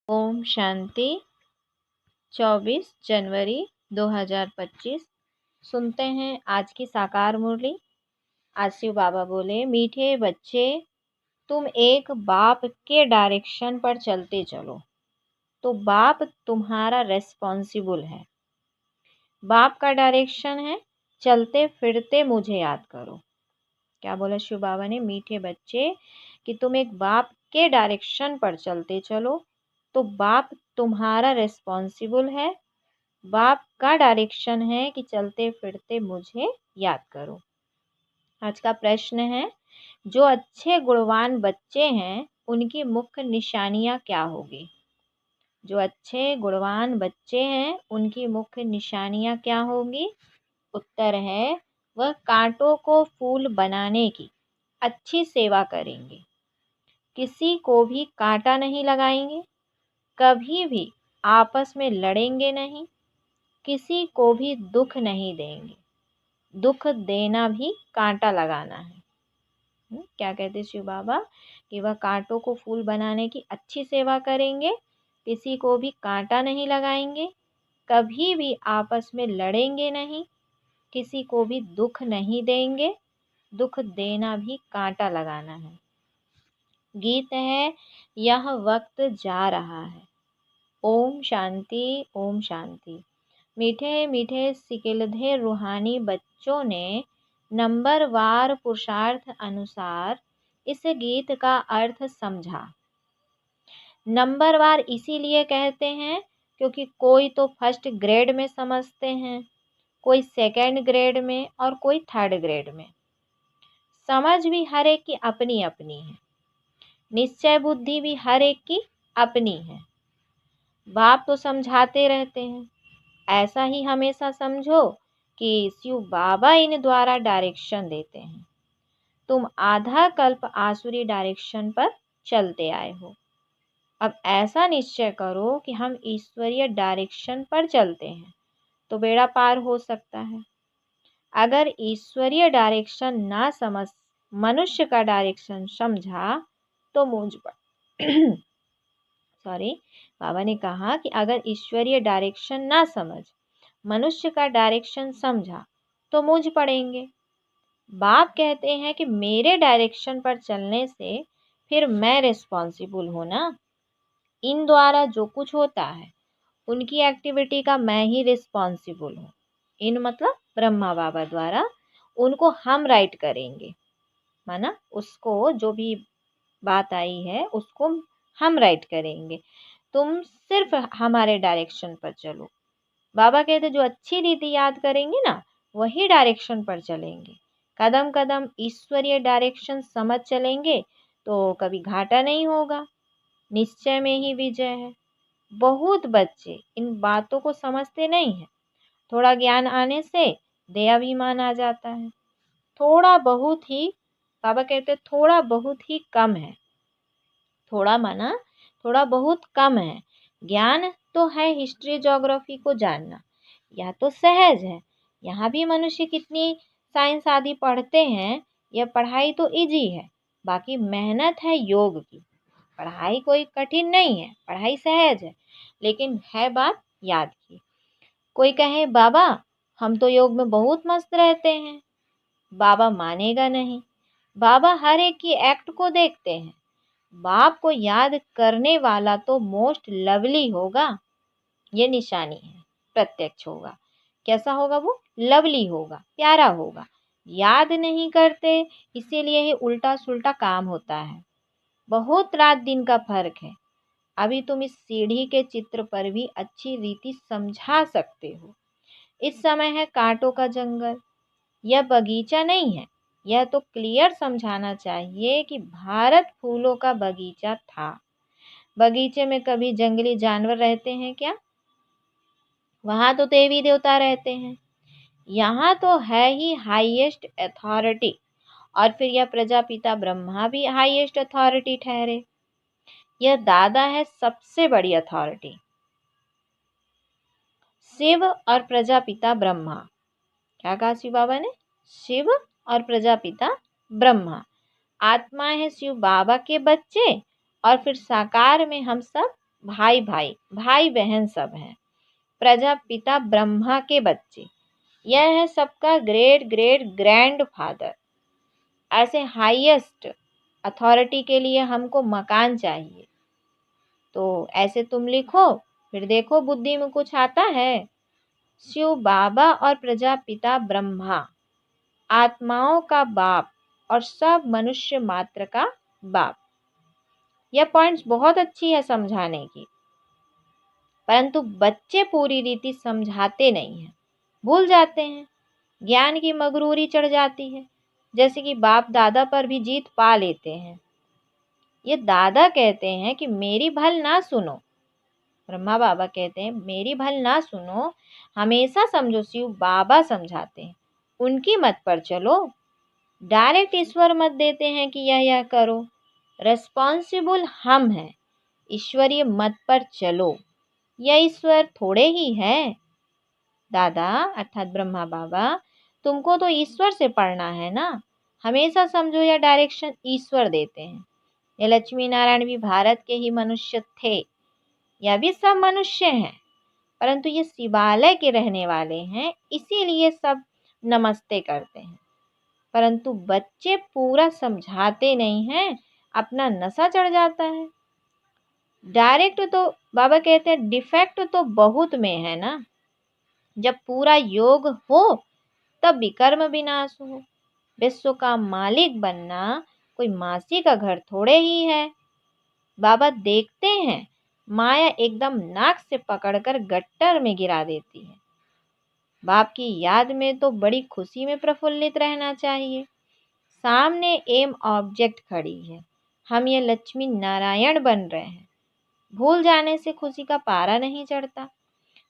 ओम शांति। 24 जनवरी 2025। सुनते हैं आज की साकार मुरली। आज शिव बाबा बोले, मीठे बच्चे, तुम एक बाप के डायरेक्शन पर चलते चलो तो बाप तुम्हारा रेस्पॉन्सिबल है। बाप का डायरेक्शन है, चलते फिरते मुझे याद करो। क्या बोला शिव बाबा ने? मीठे बच्चे कि तुम एक बाप के डायरेक्शन पर चलते चलो तो बाप तुम्हारा रेस्पॉन्सिबल है। बाप का डायरेक्शन है कि चलते फिरते मुझे याद करो। आज का प्रश्न है, जो अच्छे गुणवान बच्चे हैं उनकी मुख्य निशानियां क्या होगी? जो अच्छे गुणवान बच्चे हैं उनकी मुख्य निशानियां क्या होगी? उत्तर है, वह कांटों को फूल बनाने की अच्छी सेवा करेंगे, किसी को भी कांटा नहीं लगाएंगे, कभी भी आपस में लड़ेंगे नहीं, किसी को भी दुख नहीं देंगे। दुख देना भी कांटा लगाना है। क्या कहते शिव बाबा कि वह कांटों को फूल बनाने की अच्छी सेवा करेंगे, किसी को भी कांटा नहीं लगाएंगे, कभी भी आपस में लड़ेंगे नहीं, किसी को भी दुख नहीं देंगे। दुख देना भी कांटा लगाना है। गीत है, यह वक्त जा रहा है। ओम शांति, ओम शांति। मीठे मीठे सिकिलधे रूहानी बच्चों ने नंबरवार पुरुषार्थ अनुसार इस गीत का अर्थ समझा। नंबरवार इसीलिए कहते हैं क्योंकि कोई तो फर्स्ट ग्रेड में समझते हैं, कोई सेकंड ग्रेड में और कोई थर्ड ग्रेड में। समझ भी हर एक की अपनी अपनी है, निश्चय बुद्धि भी हर एक की अपनी है। बाप तो समझाते रहते हैं, ऐसा ही हमेशा समझो कि शिव बाबा इन द्वारा डायरेक्शन देते हैं। तुम आधा कल्प आसुरी डायरेक्शन पर चलते आए हो। अब ऐसा निश्चय करो कि हम ईश्वरीय डायरेक्शन पर चलते हैं तो बेड़ा पार हो सकता है। अगर ईश्वरीय डायरेक्शन ना समझ मनुष्य का डायरेक्शन समझा तो मुझ पर बाबा ने कहा कि अगर ईश्वरीय डायरेक्शन ना समझ मनुष्य का डायरेक्शन समझा तो मुझ पड़ेंगे। बाप कहते हैं कि मेरे डायरेक्शन पर चलने से फिर मैं रिस्पॉन्सिबल हूँ ना। इन द्वारा जो कुछ होता है उनकी एक्टिविटी का मैं ही रिस्पॉन्सिबल हूँ। इन मतलब ब्रह्मा बाबा द्वारा, उनको हम राइट करेंगे। माना उसको जो भी बात आई है उसको हम राइट करेंगे। तुम सिर्फ हमारे डायरेक्शन पर चलो। बाबा कहते जो अच्छी रीति याद करेंगे ना वही डायरेक्शन पर चलेंगे। कदम कदम ईश्वरीय डायरेक्शन समझ चलेंगे तो कभी घाटा नहीं होगा, निश्चय में ही विजय है। बहुत बच्चे इन बातों को समझते नहीं है। थोड़ा ज्ञान आने से दयाभिमान आ जाता है। थोड़ा बहुत ही, बाबा कहते थोड़ा बहुत ही कम है। थोड़ा माना थोड़ा बहुत कम है। ज्ञान तो है हिस्ट्री ज्योग्राफी को जानना, यह तो सहज है। यहाँ भी मनुष्य कितनी साइंस आदि पढ़ते हैं, यह पढ़ाई तो इजी है। बाकी मेहनत है योग की। पढ़ाई कोई कठिन नहीं है, पढ़ाई सहज है, लेकिन है बात याद की। कोई कहे बाबा हम तो योग में बहुत मस्त रहते हैं, बाबा मानेगा नहीं। बाबा हर एक की एक्ट को देखते हैं। बाप को याद करने वाला तो मोस्ट लवली होगा, ये निशानी है। प्रत्यक्ष होगा। कैसा होगा वो? लवली होगा, प्यारा होगा। याद नहीं करते इसीलिए ही उल्टा सुल्टा काम होता है। बहुत रात दिन का फर्क है। अभी तुम इस सीढ़ी के चित्र पर भी अच्छी रीति समझा सकते हो। इस समय है कांटों का जंगल, यह बगीचा नहीं है। यह तो क्लियर समझाना चाहिए कि भारत फूलों का बगीचा था। बगीचे में कभी जंगली जानवर रहते हैं क्या? वहां तो देवी देवता रहते हैं। यहाँ तो है ही हाईएस्ट अथॉरिटी, और फिर यह प्रजापिता ब्रह्मा भी हाईएस्ट अथॉरिटी ठहरे। यह दादा है सबसे बड़ी अथॉरिटी। शिव और प्रजापिता ब्रह्मा। क्या कहा शिव बाबा ने? शिव और प्रजापिता ब्रह्मा। आत्मा है शिव बाबा के बच्चे और फिर साकार में हम सब भाई भाई, भाई बहन सब हैं, प्रजापिता ब्रह्मा के बच्चे, यह है सबका ग्रेट ग्रेट ग्रैंड फादर। ऐसे हाईएस्ट अथॉरिटी के लिए हमको मकान चाहिए। तो ऐसे तुम लिखो, फिर देखो बुद्धि में कुछ आता है। शिव बाबा और प्रजापिता ब्रह्मा, आत्माओं का बाप और सब मनुष्य मात्र का बाप। यह पॉइंट्स बहुत अच्छी है समझाने की, परंतु बच्चे पूरी रीति समझाते नहीं हैं, भूल जाते हैं। ज्ञान की मगरूरी चढ़ जाती है, जैसे कि बाप दादा पर भी जीत पा लेते हैं। ये दादा कहते हैं कि मेरी भल ना सुनो, ब्रह्मा बाबा कहते हैं मेरी भल ना सुनो, हमेशा समझो शिव बाबा समझाते हैं, उनकी मत पर चलो। डायरेक्ट ईश्वर मत देते हैं कि यह करो, रेस्पॉन्सिबल हम हैं, ईश्वरीय मत पर चलो। यह ईश्वर थोड़े ही है। दादा अर्थात ब्रह्मा बाबा, तुमको तो ईश्वर से पढ़ना है ना, हमेशा समझो यह डायरेक्शन ईश्वर देते हैं। ये लक्ष्मी नारायण भी भारत के ही मनुष्य थे, यह भी सब मनुष्य हैं, परंतु ये शिवालय के रहने वाले हैं, इसीलिए सब नमस्ते करते हैं। परंतु बच्चे पूरा समझाते नहीं हैं, अपना नशा चढ़ जाता है। डायरेक्ट तो बाबा कहते हैं डिफेक्ट तो बहुत में है ना, जब पूरा योग हो तब विकर्म विनाश हो। विश्व का मालिक बनना कोई मासी का घर थोड़े ही है। बाबा देखते हैं माया एकदम नाक से पकड़कर गट्टर में गिरा देती है। बाप की याद में तो बड़ी खुशी में प्रफुल्लित रहना चाहिए। सामने एम ऑब्जेक्ट खड़ी है, हम ये लक्ष्मी नारायण बन रहे हैं, भूल जाने से खुशी का पारा नहीं चढ़ता।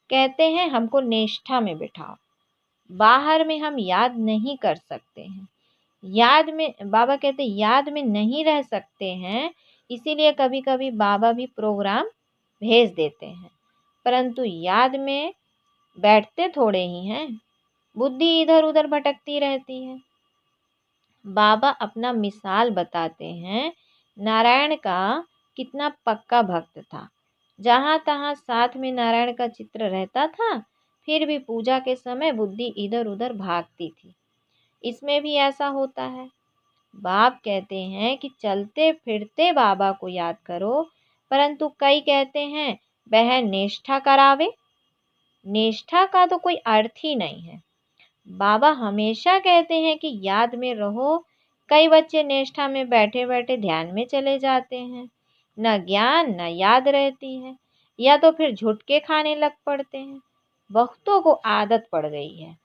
कहते हैं हमको निष्ठा में बिठाओ, बाहर में हम याद नहीं कर सकते हैं। याद में बाबा कहते याद में नहीं रह सकते हैं, इसीलिए कभी कभी बाबा भी प्रोग्राम भेज देते हैं, परंतु याद में बैठते थोड़े ही हैं, बुद्धि इधर उधर भटकती रहती है। बाबा अपना मिसाल बताते हैं, नारायण का कितना पक्का भक्त था, जहाँ तहाँ साथ में नारायण का चित्र रहता था, फिर भी पूजा के समय बुद्धि इधर उधर भागती थी। इसमें भी ऐसा होता है। बाप कहते हैं कि चलते फिरते बाबा को याद करो, परंतु कई कहते हैं बहन निष्ठा करावे। निष्ठा का तो कोई अर्थ ही नहीं है। बाबा हमेशा कहते हैं कि याद में रहो। कई बच्चे निष्ठा में बैठे बैठे ध्यान में चले जाते हैं, न ज्ञान न याद रहती है, या तो फिर झुटके खाने लग पड़ते हैं। बहुतों को आदत पड़ गई है।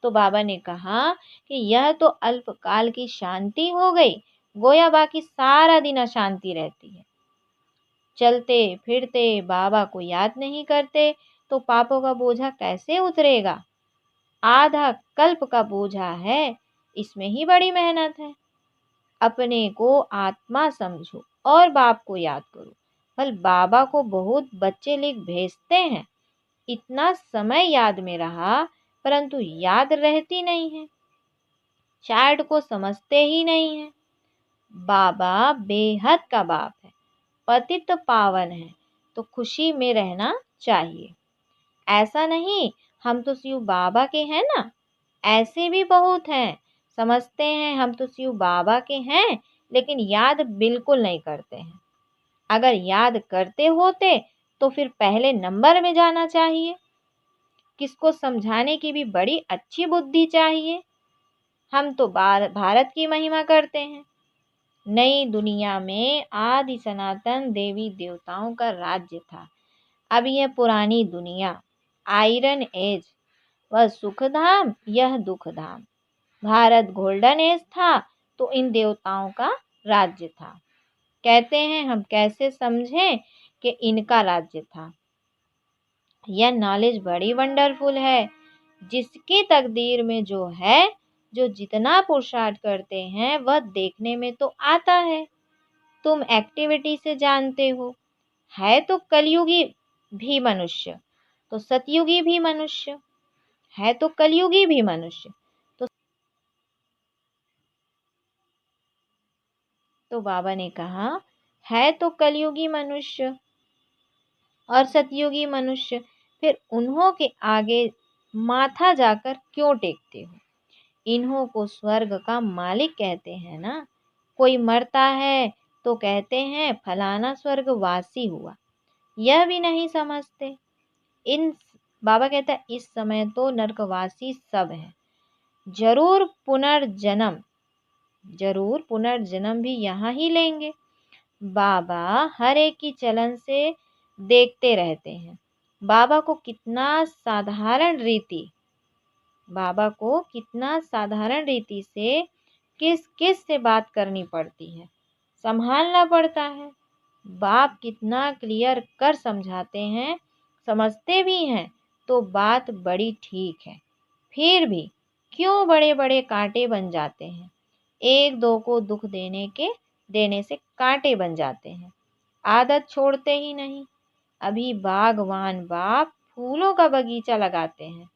तो बाबा ने कहा कि यह तो अल्पकाल की शांति हो गई, गोया बाकी सारा दिन अशांति रहती है। चलते फिरते बाबा को याद नहीं करते तो पापों का बोझा कैसे उतरेगा। आधा कल्प का बोझा है, इसमें ही बड़ी मेहनत है। अपने को आत्मा समझो और बाप को याद करो। कल बाबा को बहुत बच्चे लिख भेजते हैं, इतना समय याद में रहा, परंतु याद रहती नहीं है, चार्ट को समझते ही नहीं है। बाबा बेहद का बाप है, पतित पावन है, तो खुशी में रहना चाहिए। ऐसा नहीं हम तो शिव बाबा के हैं ना, ऐसे भी बहुत हैं, समझते हैं हम तो शिव बाबा के हैं, लेकिन याद बिल्कुल नहीं करते हैं। अगर याद करते होते तो फिर पहले नंबर में जाना चाहिए। किसको समझाने की भी बड़ी अच्छी बुद्धि चाहिए। हम तो भारत की महिमा करते हैं। नई दुनिया में आदि सनातन देवी देवताओं का राज्य था। अब यह पुरानी दुनिया, आयरन एज, वह सुखधाम यह दुखधाम। भारत गोल्डन एज था तो इन देवताओं का राज्य था। कहते हैं हम कैसे समझें कि इनका राज्य था। यह नॉलेज बड़ी वंडरफुल है। जिसकी तकदीर में जो है, जो जितना पुरुषार्थ करते हैं वह देखने में तो आता है। तुम एक्टिविटी से जानते हो, है तो कलयुगी भी मनुष्य, तो सतयुगी भी मनुष्य, है तो कलयुगी भी मनुष्य। तो बाबा ने कहा है तो कलयुगी मनुष्य, और सतयुगी मनुष्य फिर उन्हों के आगे माथा जाकर क्यों टेकते हो? इन्हों को स्वर्ग का मालिक कहते हैं ना। कोई मरता है तो कहते हैं फलाना स्वर्गवासी हुआ, यह भी नहीं समझते। इन बाबा कहता है इस समय तो नरकवासी सब हैं। जरूर पुनर्जन्म जरूर पुनर्जन्म भी यहाँ ही लेंगे। बाबा हर एक की चलन से देखते रहते हैं। बाबा को कितना साधारण रीति से किस किस से बात करनी पड़ती है, संभालना पड़ता है। बाप कितना क्लियर कर समझाते हैं, समझते भी हैं तो बात बड़ी ठीक है, फिर भी क्यों बड़े बड़े कांटे बन जाते हैं। एक दो को दुख देने से कांटे बन जाते हैं, आदत छोड़ते ही नहीं। अभी बागवान बाप फूलों का बगीचा लगाते हैं,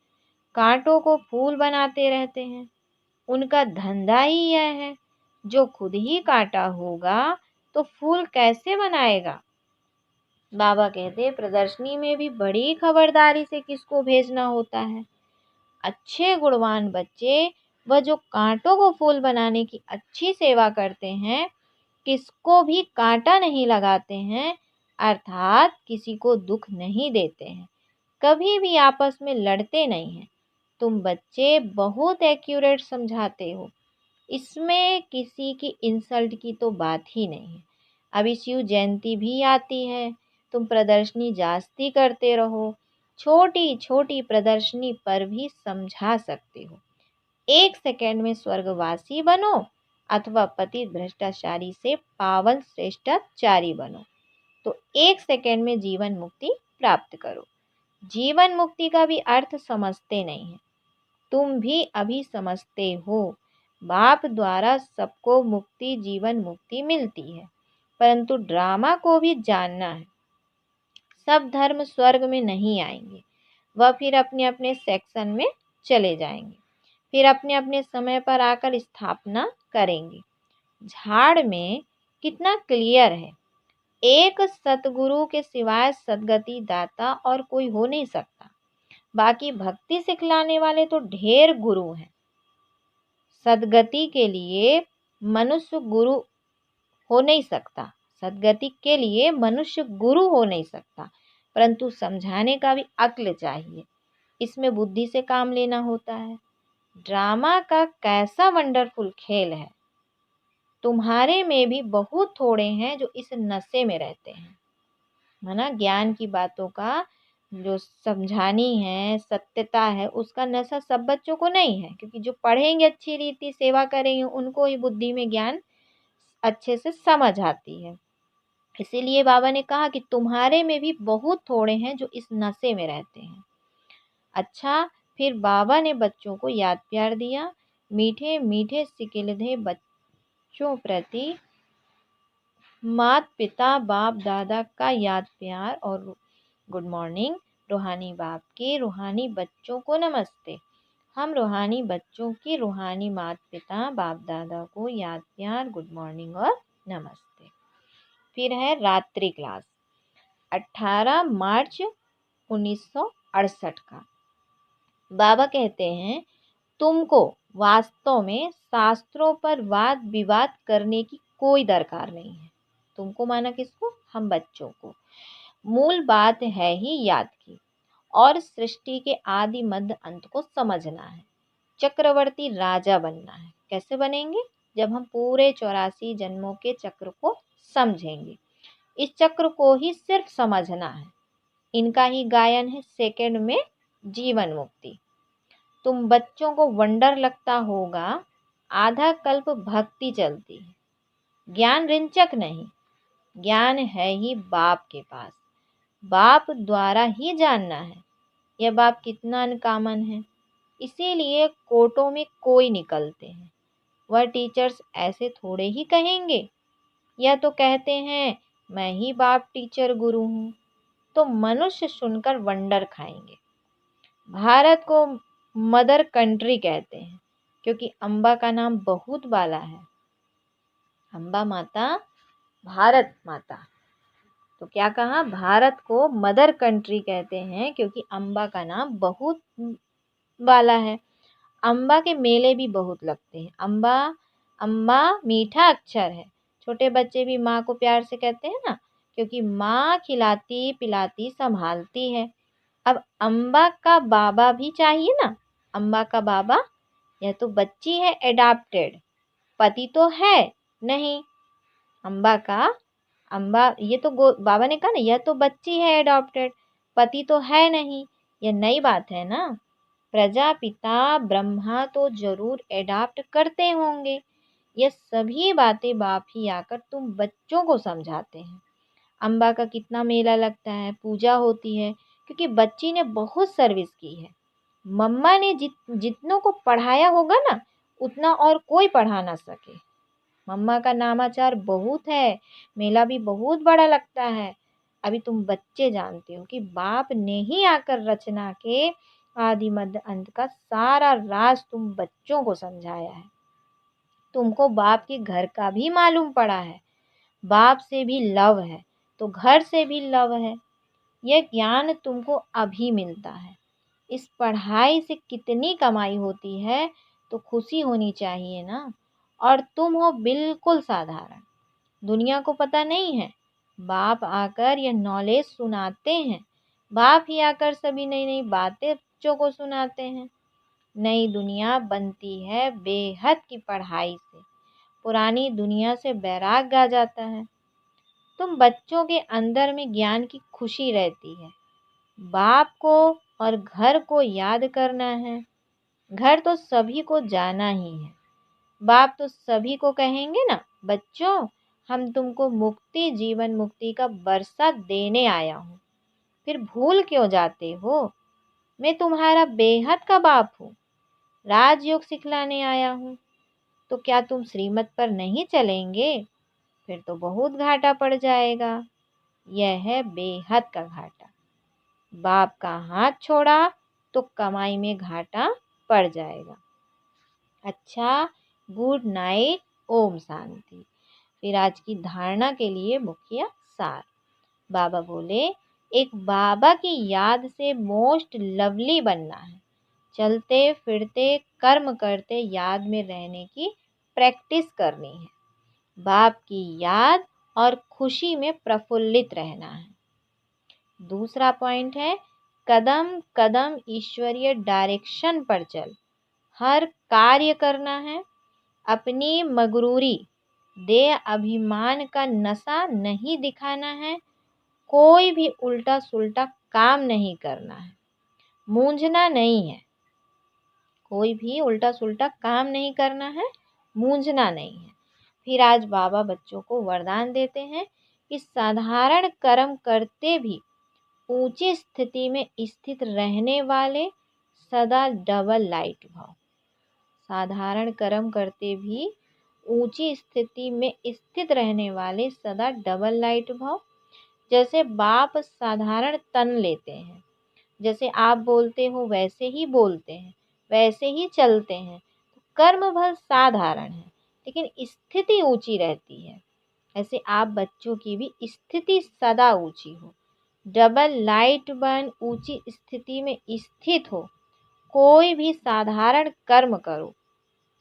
कांटों को फूल बनाते रहते हैं। उनका धंधा ही यह है। जो खुद ही कांटा होगा तो फूल कैसे बनाएगा? बाबा कहते प्रदर्शनी में भी बड़ी खबरदारी से किसको भेजना होता है। अच्छे गुणवान बच्चे वह जो कांटों को फूल बनाने की अच्छी सेवा करते हैं, किसको भी कांटा नहीं लगाते हैं, अर्थात किसी को दुख नहीं देते हैं, कभी भी आपस में लड़ते नहीं हैं। तुम बच्चे बहुत एक्यूरेट समझाते हो, इसमें किसी की इंसल्ट की तो बात ही नहीं है। अभी शिव जयंती भी आती है, तुम प्रदर्शनी जास्ती करते रहो। छोटी छोटी प्रदर्शनी पर भी समझा सकते हो। 1 सेकंड में स्वर्गवासी बनो अथवा पतित भ्रष्टाचारी से पावन श्रेष्ठाचारी बनो, तो 1 सेकंड में जीवन मुक्ति प्राप्त करो। जीवन मुक्ति का भी अर्थ समझते नहीं है, तुम भी अभी समझते हो। बाप द्वारा सबको मुक्ति जीवन मुक्ति मिलती है, परंतु ड्रामा को भी जानना है। सब धर्म स्वर्ग में नहीं आएंगे, वह फिर अपने अपने सेक्शन में चले जाएंगे, फिर अपने अपने समय पर आकर स्थापना करेंगे। झाड़ में कितना क्लियर है, एक सतगुरु के सिवाय सदगति दाता और कोई हो नहीं सकता। बाकी भक्ति सिखलाने वाले तो ढेर गुरु हैं। सदगति के लिए मनुष्य गुरु हो नहीं सकता, सदगति के लिए मनुष्य गुरु हो नहीं सकता, परंतु समझाने का भी अक्ल चाहिए। इसमें बुद्धि से काम लेना होता है। ड्रामा का कैसा वंडरफुल खेल है। तुम्हारे में भी बहुत थोड़े हैं जो इस नशे में रहते हैं, है ना। ज्ञान की बातों का जो समझानी है, सत्यता है, उसका नशा सब बच्चों को नहीं है, क्योंकि जो पढ़ेंगे अच्छी रीति सेवा करेंगे उनको ही बुद्धि में ज्ञान अच्छे से समझ आती है। इसीलिए बाबा ने कहा कि तुम्हारे में भी बहुत थोड़े हैं जो इस नशे में रहते हैं। अच्छा, फिर बाबा ने बच्चों को याद प्यार दिया। मीठे मीठे सिकिलधे बच्चों प्रति माता पिता बाप दादा का याद प्यार और गुड मॉर्निंग। रूहानी बाप के रूहानी बच्चों को नमस्ते। हम रूहानी बच्चों की रूहानी माता पिता बाप दादा को याद प्यार, गुड मॉर्निंग और नमस्ते। फिर है रात्रि क्लास 18 मार्च 1968 का। बाबा कहते हैं तुमको वास्तव में शास्त्रों पर वाद विवाद करने की कोई दरकार नहीं है। तुमको माना किसको? हम बच्चों को। मूल बात है ही याद की, और सृष्टि के आदि मध्य अंत को समझना है। चक्रवर्ती राजा बनना है। कैसे बनेंगे? जब हम पूरे 84 जन्मों के चक्र को समझेंगे। इस चक्र को ही सिर्फ समझना है। इनका ही गायन है सेकंड में जीवन मुक्ति। तुम बच्चों को वंडर लगता होगा, आधा कल्प भक्ति चलती है। ज्ञान रिंचक नहीं, ज्ञान है ही बाप के पास। बाप द्वारा ही जानना है। यह बाप कितना अनकॉमन है, इसीलिए कोर्टों में कोई निकलते हैं। वह टीचर्स ऐसे थोड़े ही कहेंगे, या तो कहते हैं मैं ही बाप टीचर गुरु हूँ, तो मनुष्य सुनकर वंडर खाएंगे। भारत को मदर कंट्री कहते हैं, क्योंकि अम्बा का नाम बहुत बाला है। अम्बा माता, भारत माता। तो क्या कहा, भारत को मदर कंट्री कहते हैं क्योंकि अम्बा का नाम बहुत वाला है। अम्बा के मेले भी बहुत लगते हैं। अम्बा अम्बा मीठा अक्षर है। छोटे बच्चे भी माँ को प्यार से कहते हैं ना, क्योंकि माँ खिलाती पिलाती संभालती है। अब अम्बा का बाबा भी चाहिए ना। अम्बा का बाबा, यह तो बच्ची है एडाप्टेड, पति तो है नहीं। अम्बा का अम्बा ये तो बाबा ने कहा ना, यह तो बच्ची है एडॉप्टेड, पति तो है नहीं। यह नई बात है ना। प्रजापिता ब्रह्मा तो जरूर एडाप्ट करते होंगे। ये सभी बातें बाप ही आकर तुम बच्चों को समझाते हैं। अम्बा का कितना मेला लगता है, पूजा होती है, क्योंकि बच्ची ने बहुत सर्विस की है। मम्मा ने जितनों को पढ़ाया होगा ना, उतना और कोई पढ़ा ना सके। मम्मा का नामाचार बहुत है, मेला भी बहुत बड़ा लगता है। अभी तुम बच्चे जानते हो कि बाप ने ही आकर रचना के आदि मध्य अंत का सारा राज तुम बच्चों को समझाया है। तुमको बाप के घर का भी मालूम पड़ा है। बाप से भी लव है तो घर से भी लव है। यह ज्ञान तुमको अभी मिलता है। इस पढ़ाई से कितनी कमाई होती है तो खुशी होनी चाहिए ना। और तुम हो बिल्कुल साधारण, दुनिया को पता नहीं है। बाप आकर यह नॉलेज सुनाते हैं। बाप ही आकर सभी नई नई बातें बच्चों को सुनाते हैं। नई दुनिया बनती है बेहद की पढ़ाई से। पुरानी दुनिया से बैराग आ जाता है। तुम बच्चों के अंदर में ज्ञान की खुशी रहती है। बाप को और घर को याद करना है। घर तो सभी को जाना ही है। बाप तो सभी को कहेंगे ना, बच्चों हम तुमको मुक्ति जीवन मुक्ति का बरसा देने आया हूँ, फिर भूल क्यों जाते हो। मैं तुम्हारा बेहद का बाप हूँ, राजयोग सिखलाने आया हूँ। तो क्या तुम श्रीमत पर नहीं चलेंगे, फिर तो बहुत घाटा पड़ जाएगा। यह है बेहद का घाटा। बाप का हाथ छोड़ा तो कमाई में घाटा पड़ जाएगा। अच्छा, गुड नाइट, ओम शांति। फिर आज की धारणा के लिए मुख्य सार। बाबा बोले, एक बाबा की याद से मोस्ट लवली बनना है। चलते फिरते कर्म करते याद में रहने की प्रैक्टिस करनी है। बाप की याद और खुशी में प्रफुल्लित रहना है। दूसरा पॉइंट है, कदम कदम ईश्वरीय डायरेक्शन पर चल, हर कार्य करना है। अपनी मगरूरी दे अभिमान का नशा नहीं दिखाना है। कोई भी उल्टा सुल्टा काम नहीं करना है। मूंझना नहीं है। कोई भी उल्टा सुल्टा काम नहीं करना है, मूंझना नहीं है। फिर आज बाबा बच्चों को वरदान देते हैं कि साधारण कर्म करते भी ऊंची स्थिति में स्थित रहने वाले सदा डबल लाइट भव। साधारण कर्म करते भी ऊंची स्थिति में स्थित रहने वाले सदा डबल लाइट भव। जैसे बाप साधारण तन लेते हैं, जैसे आप बोलते हो वैसे ही बोलते हैं, वैसे ही चलते हैं। तो कर्म फल साधारण है लेकिन स्थिति ऊंची रहती है। ऐसे आप बच्चों की भी स्थिति सदा ऊंची हो। डबल लाइट बन ऊंची स्थिति में स्थित हो। कोई भी साधारण कर्म करो,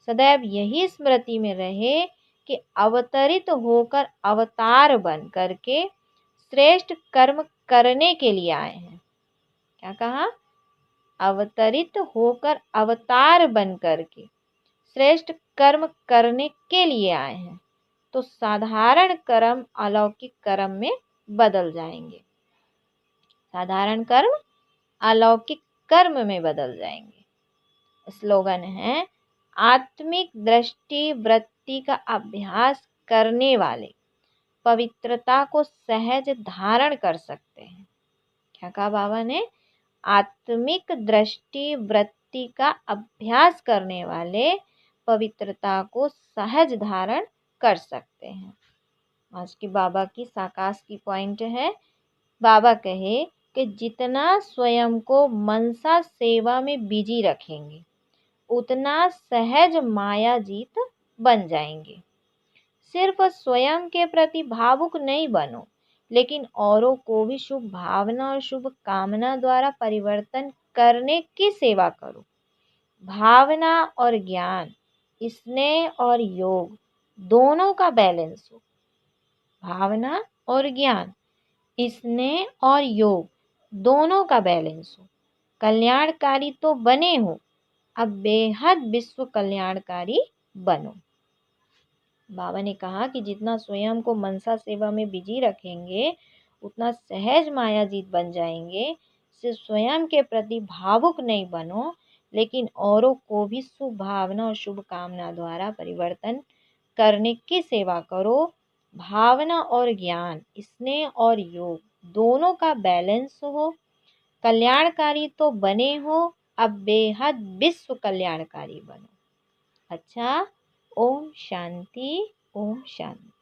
सदैव यही स्मृति में रहे कि अवतरित होकर अवतार बन करके श्रेष्ठ कर्म करने के लिए आए हैं। क्या कहा, अवतरित होकर अवतार बन करके श्रेष्ठ कर्म करने के लिए आए हैं। तो साधारण कर्म अलौकिक कर्म में बदल जाएंगे। साधारण कर्म अलौकिक कर्म में बदल जाएंगे। स्लोगन है, आत्मिक दृष्टि वृत्ति का अभ्यास करने वाले पवित्रता को सहज धारण कर सकते हैं। क्या कहा बाबा ने, आत्मिक दृष्टि वृत्ति का अभ्यास करने वाले पवित्रता को सहज धारण कर सकते हैं। आज की बाबा की साकाश की पॉइंट है, बाबा कहे कि जितना स्वयं को मनसा सेवा में बिजी रखेंगे उतना सहज माया जीत बन जाएंगे। सिर्फ स्वयं के प्रति भावुक नहीं बनो, लेकिन औरों को भी शुभ भावना और शुभ कामना द्वारा परिवर्तन करने की सेवा करो। भावना और ज्ञान, स्नेह और योग दोनों का बैलेंस हो। भावना और ज्ञान, स्नेह और योग दोनों का बैलेंस हो। कल्याणकारी तो बने हो, अब बेहद विश्व कल्याणकारी बनो। बाबा ने कहा कि जितना स्वयं को मनसा सेवा में बिजी रखेंगे, उतना सहज मायाजीत बन जाएंगे। सिर्फ स्वयं के प्रति भावुक नहीं बनो, लेकिन औरों को भी शुभ भावना और शुभ कामना द्वारा परिवर्तन करने की सेवा करो। भावना और ज्ञान, स्नेह और योग दोनों का बैलेंस हो। कल्याणकारी तो बने हो, अब बेहद विश्व कल्याणकारी बनो। अच्छा, ओम शांति, ओम शांति।